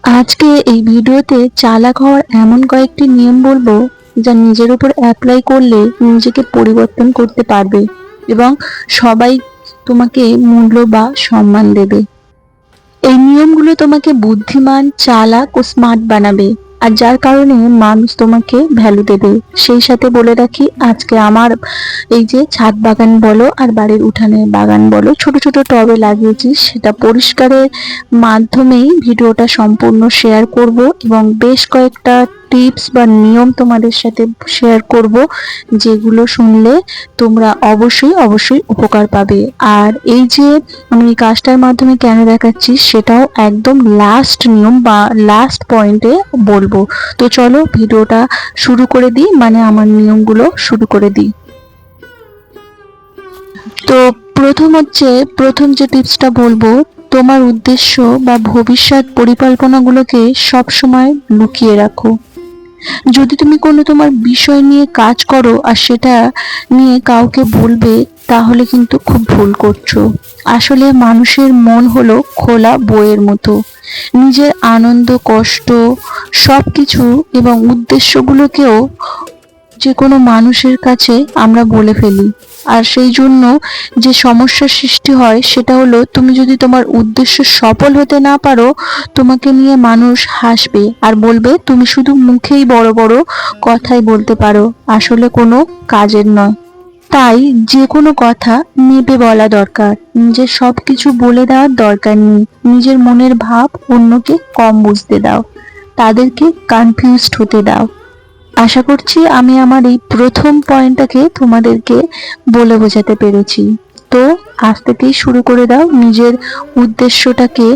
আজকে এই ভিডিওতে চালাক হওয়ার এমন কয়েকটি নিয়ম বলবো যা নিজের উপর অ্যাপ্লাই করলে নিজেকে পরিবর্তন করতে পারবে এবং সবাই তোমাকে মূল্য বা সম্মান দেবে। এই নিয়মগুলো তোমাকে বুদ্ধিমান, চালাক ও স্মার্ট বানাবে, আর যার কারণে মানুষ তোমাকে ভ্যালু দেবে। সেই সাথে বলে রাখি, আজকে আমার এই যে ছাদ বাগান বলো আর বাড়ির উঠানের বাগান বলো, ছোট ছোট টবে লাগিয়েছি, সেটা পরিষ্কারের মাধ্যমেই ভিডিওটা সম্পূর্ণ শেয়ার করব এবং বেশ কয়েকটা টিপস বা নিয়ম তোমাদের সাথে শেয়ার করব, যেগুলো শুনলে তোমরা অবশ্যই অবশ্যই উপকার পাবে। আর এই যে আমি এই কাজটার মাধ্যমে কেন দেখাচ্ছি সেটাও একদম লাস্ট নিয়ম বা লাস্ট পয়েন্টে বলবো। তো চলো ভিডিওটা শুরু করে দিই, মানে আমার নিয়মগুলো শুরু করে দিই। তো প্রথম যে টিপসটা বলবো, তোমার উদ্দেশ্য বা ভবিষ্যৎ পরিকল্পনাগুলোকে সবসময় লুকিয়ে রাখো। যদি তুমি কোনো তোমার বিষয় নিয়ে কাজ করো আর সেটা নিয়ে কাউকে বলবে, তাহলে কিন্তু খুব ভুল করছো। আসলে মানুষের মন হলো খোলা বইয়ের মতো। নিজের আনন্দ, কষ্ট, সবকিছু এবং উদ্দেশ্যগুলোকেও যে কোনো মানুষের কাছে আমরা বলে ফেলি। আর সেই জন্য যে সমস্যার সৃষ্টি হয় সেটা হলো, তুমি যদি তোমার উদ্দেশ্য সফল হতে না পারো, তোমাকে নিয়ে মানুষ হাসবে আর বলবে তুমি শুধু মুখেই বড় বড় কথাই বলতে পারো, আসলে কোনো কাজের নয়। তাই যে কোনো কথা নেবে বলা দরকার, নিজের সবকিছু বলে দেওয়ার দরকার নেই। নিজের মনের ভাব অন্যকে কম বুঝতে দাও, তাদেরকে কনফিউজড হতে দাও। আশা করছি আমি আমার এই প্রথম পয়েন্টটাকে তোমাদেরকে বলে বোঝাতে পেরেছি। তো আজ থেকেই শুরু করে দাও, নিজের উদ্দেশ্যটাকে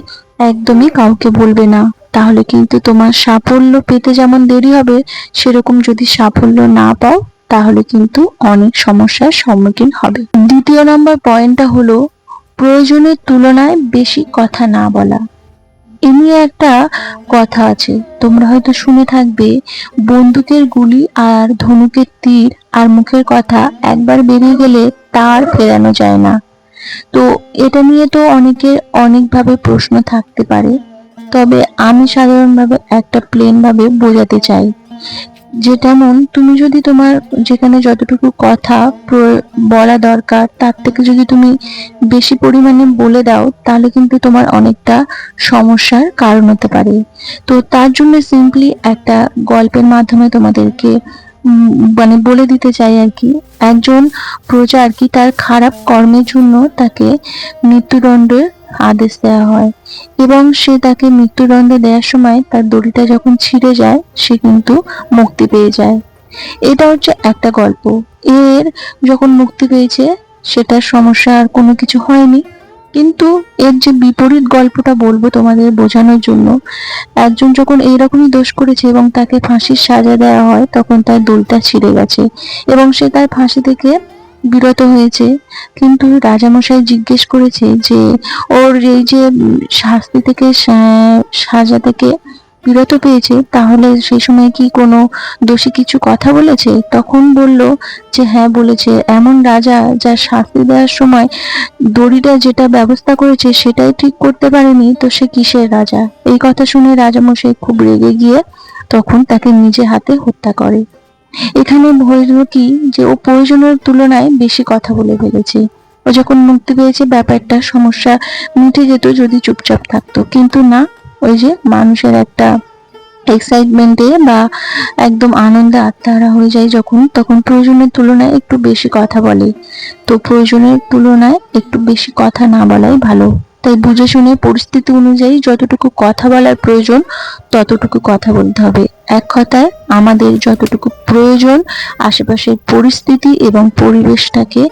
একদমই কাউকে বলবে না। তাহলে কিন্তু তোমার সাফল্য পেতে যেমন দেরি হবে, সেরকম যদি সাফল্য না পাও তাহলে কিন্তু অনেক সমস্যার সম্মুখীন হবে। দ্বিতীয় নম্বর পয়েন্টটা হলো, প্রয়োজনের তুলনায় বেশি কথা না বলা। এ নিয়ে একটা কথা আছে, তোমরা হয়তো শুনে থাকবে, বন্দুকের গুলি আর ধনুকের তীর আর মুখের কথা একবার বেরিয়ে গেলে তার ফেরানো যায় না। তো এটা নিয়ে তো অনেকের অনেকভাবে প্রশ্ন থাকতে পারে, তবে আমি সাধারণভাবে একটা প্লেন ভাবে বোঝাতে চাই। যেমন তুমি যদি তোমার যেখানে যতটুকু কথা বলা দরকার তার থেকে যদি তুমি বেশি পরিমাণে বলে দাও, তাহলে কিন্তু তোমার অনেকটা সমস্যার কারণ হতে পারে। তো তার জন্য সিম্পলি একটা গল্পের মাধ্যমে তোমাদেরকে মানে বলে দিতে চাই আর কি। একজন প্রজা আর কি, তার খারাপ কর্মের জন্য তাকে মৃত্যুদণ্ডের আদেশ দেওয়া হয় এবং সে তাকে মৃত্যুদণ্ড দেওয়ার সময় তার দড়িটা যখন ছিঁড়ে যায়, সে কিন্তু মুক্তি পেয়ে যায়। এটা হচ্ছে একটা গল্প। এর যখন মুক্তি পেয়েছে, সেটার সমস্যা আর কোনো কিছু হয়নি। কিন্তু এর যে বিপরীত গল্পটা বলবো তোমাদের বোঝানোর জন্য, একজন যখন এইরকমই দোষ করেছে এবং তাকে ফাঁসির সাজা দেওয়া হয়, তখন তার দড়িটা ছিঁড়ে গেছে এবং সে তার ফাঁসি থেকে বিরত হয়েছে। কিন্তু রাজামশাই জিজ্ঞেস করেছে যে ওর এই যে শাস্তি থেকে সাজা থেকে বিরত পেয়েছে, তাহলে সেই সময় কি কোনো দোষী কিছু কথা বলেছে? তখন বলল যে হ্যাঁ বলেছে। এমন রাজা যার শাস্তি দেওয়ার সময় দড়িটা যেটা ব্যবস্থা করেছে সেটাই ঠিক করতে পারেনি, তো সে কিসের রাজা? এই কথা শুনে রাজামশাই খুব রেগে গিয়ে তখন তাকে নিজে হাতে হত্যা করে। এখানে হলো কি, যে ও প্রয়োজনের তুলনায় বেশি কথা বলে ফেলেছে। ও যখন মুক্তি পেয়েছে, ব্যাপারটা সমস্যা মিটে যেত যদি চুপচাপ থাকতো, কিন্তু না, ওই যে মানুষের একটা এক্সাইটমেন্টে বা একদম আনন্দে আত্মহারা হয়ে যায় যখন, তখন প্রয়োজনের তুলনায় একটু বেশি কথা বলে। তো প্রয়োজনের তুলনায় একটু বেশি কথা না বলাই ভালো। তাই বুঝে শুনে পরিস্থিতি অনুযায়ী যতটুকু কথা বলার প্রয়োজন ততটুকু কথা বলতে হবে। এক কথায়, আমাদের যতটুকু প্রয়োজন আশেপাশের পরিস্থিতি এবং পরিবেশটাকে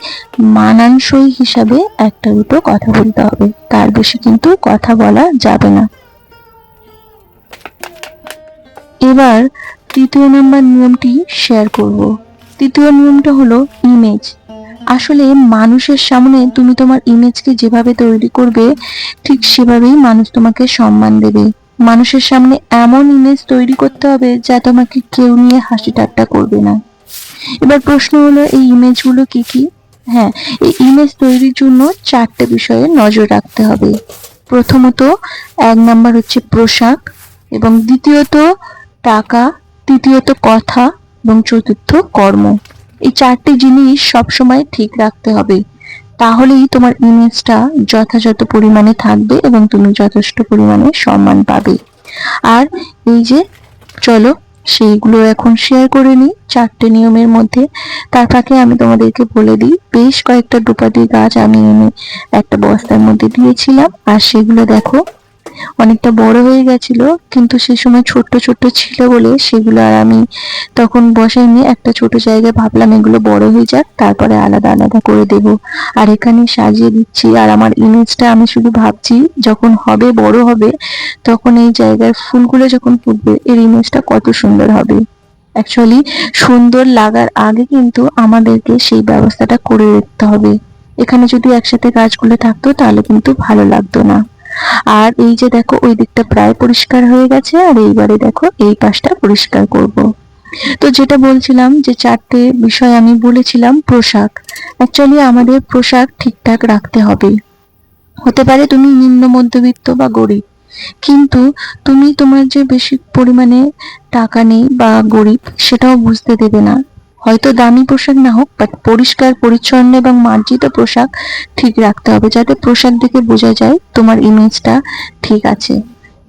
মানানসই হিসাবে একটা দুটো কথা বলতে হবে, তার বেশি কিন্তু কথা বলা যাবে না। এবার তৃতীয় নম্বর নিয়মটি শেয়ার করব। তৃতীয় নিয়মটা হলো ইমেজ। আসলে মানুষের সামনে তুমি তোমার ইমেজকে যেভাবে তৈরি করবে, ঠিক সেভাবেই মানুষ তোমাকে সম্মান দেবে। মানুষের সামনে এমন ইমেজ তৈরি করতে হবে যা তোমাকে কেউ নিয়ে হাসি ঠাট্টা করবে না। এবার প্রশ্ন হলো, এই ইমেজগুলো কি কি? হ্যাঁ, এই ইমেজ তৈরির জন্য চারটে বিষয়ে নজর রাখতে হবে। প্রথমত, এক নাম্বার হচ্ছে পোশাক, এবং দ্বিতীয়ত টাকা, তৃতীয়ত কথা এবং চতুর্থ কর্ম। এই 4টি জিনিস সবসময় ঠিক রাখতে হবে, তাহলেই তোমার ইমেজটা যথাযথ পরিমাণে থাকবে এবং তুমি যথেষ্ট পরিমাণে সম্মান পাবে। আর এই যে চলো সেইগুলো এখন শেয়ার করে নিই 4টে নিয়মের মধ্যে। তার ফাঁকে আমি তোমাদেরকে বলে দিই, বেশ কয়েকটা ডুপাটি গাছ আমি এনে একটা বস্তার মধ্যে দিয়েছিলাম, আর সেগুলো দেখো অনেকটা বড় হয়ে গেছিল, কিন্তু সে সময় ছোট্ট ছোট্ট ছিল বলে সেগুলো আর আমি তখন বসাইনি। একটা ছোট জায়গায় ভাবলাম এগুলো বড় হয়ে যাক, তারপরে আলাদা আলাদা করে দেব। আর এখানে সাজিয়ে দিচ্ছি, আর আমার ইমেজটা আমি শুধু ভাবছি যখন হবে, বড় হবে, তখন এই জায়গার ফুলগুলো যখন ফুটবে এর ইমেজটা কত সুন্দর হবে। অ্যাকচুয়ালি সুন্দর লাগার আগে কিন্তু আমাদেরকে সেই ব্যবস্থাটা করে রাখতে হবে। এখানে যদি একসাথে গাছগুলো থাকতো তাহলে কিন্তু ভালো লাগতো না। আর এই যে দেখো ওই দিকটা প্রায় পরিষ্কার হয়ে গেছে, আর এইবারে দেখো এই পাশটা পরিষ্কার করব। তো যেটা বলছিলাম যে 4টে বিষয় আমি বলেছিলাম, পোশাক। অ্যাকচুয়ালি আমাদের পোশাক ঠিকঠাক রাখতে হবে। হতে পারে তুমি নিম্ন মধ্যবিত্ত বা গরিব, কিন্তু তুমি তোমার যে বেশি পরিমাণে টাকা নেই বা গরিব সেটাও বুঝতে দেবে না। হয়তো দামি পোশাক না হোক, বাট পরিষ্কার পরিচ্ছন্ন এবং মার্জিত পোশাক ঠিক রাখতে হবে, যাতে পোশাক দেখে বোঝা যায় তোমার ইমেজটা ঠিক আছে।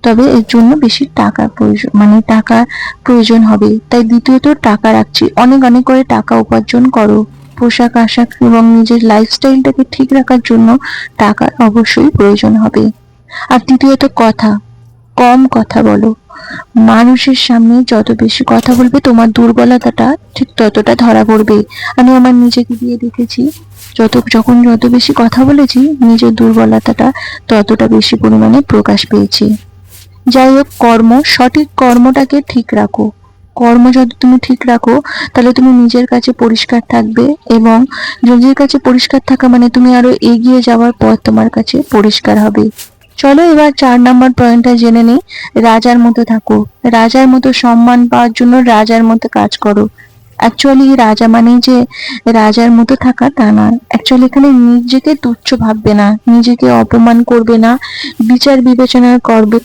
তবে এর জন্য বেশি টাকার প্রয়োজন, মানে টাকার প্রয়োজন হবে। তাই দ্বিতীয়ত টাকা রাখছি, অনেক অনেক করে টাকা উপার্জন করো। পোশাক আশাক এবং নিজের লাইফস্টাইলটাকে ঠিক রাখার জন্য টাকার অবশ্যই প্রয়োজন হবে। আর তৃতীয়ত কথা, কম কথা বলো। মানুষের সামনে যত বেশি কথা বলবে তোমার দুর্বলতাটা ঠিক ততটা ধরা পড়বে। আমি আমার নিজেকে দিয়ে দেখেছি, যত বেশি কথা বলেছি নিজের দুর্বলতাটা ততটা বেশি পরিমাণে প্রকাশ পেয়েছে। যাই হোক, সঠিক কর্মটাকে ঠিক রাখো। কর্ম যদি তুমি ঠিক রাখো তাহলে তুমি নিজের কাছে পরিষ্কার থাকবে, এবং নিজের কাছে পরিষ্কার থাকা মানে তুমি আরো এগিয়ে যাওয়ার পথ তোমার কাছে পরিষ্কার হবে। চলো এবার 4 নম্বর পয়েন্টটা জেনে নিই। রাজার মতো থাকো। রাজার মতো সম্মান পাওয়ার জন্য রাজার মতো কাজ করো। অ্যাকচুয়ালি রাজা মানেই যে রাজার মতো থাকা তা নয়। অ্যাকচুয়ালি এখানে নিজেকে তুচ্ছ ভাববে না, নিজেকে অপমান করবে না, বিচার বিবেচনা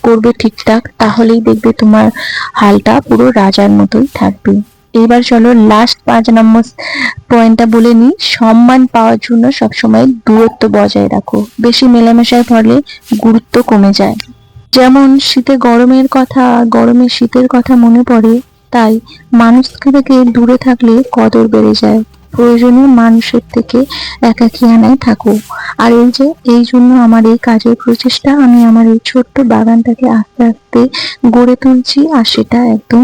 করবে ঠিকঠাক, তাহলেই দেখবে তোমার হালটা পুরো রাজার মতোই থাকবে। এবার চলো লাস্ট 5 নম্বর পয়েন্টটা বলে নিই। সম্মান পাওয়ার জন্য সবসময় দূরত্ব বজায় রাখো। বেশি মেলামেশার ফলে গুরুত্ব কমে যায়। যেমন শীতে গরমে শীতের কথা মনে পড়ে, তাই মানুষ থেকে দূরে থাকলে কদর বেড়ে যায়। প্রয়োজনীয় মানুষের থেকে একাকিয়ানায় থাকো। আর এই জন্য আমার এই কাজের প্রচেষ্টা, আমি আমার এই ছোট্ট বাগানটাকে আস্তে আস্তে গড়ে তুলছি, আর সেটা একদম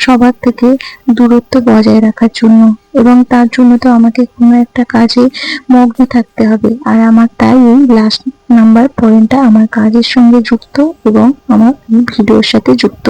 সবার থেকে দূরত্ব বজায় রাখার জন্য। এবং তার জন্য তো আমাকে কোনো একটা কাজে মগ্ন থাকতে হবে, আর আমার তাই এই লাস্ট নাম্বার পয়েন্টটা আমার কাজের সঙ্গে যুক্ত এবং আমার ভিডিওর সাথে যুক্ত।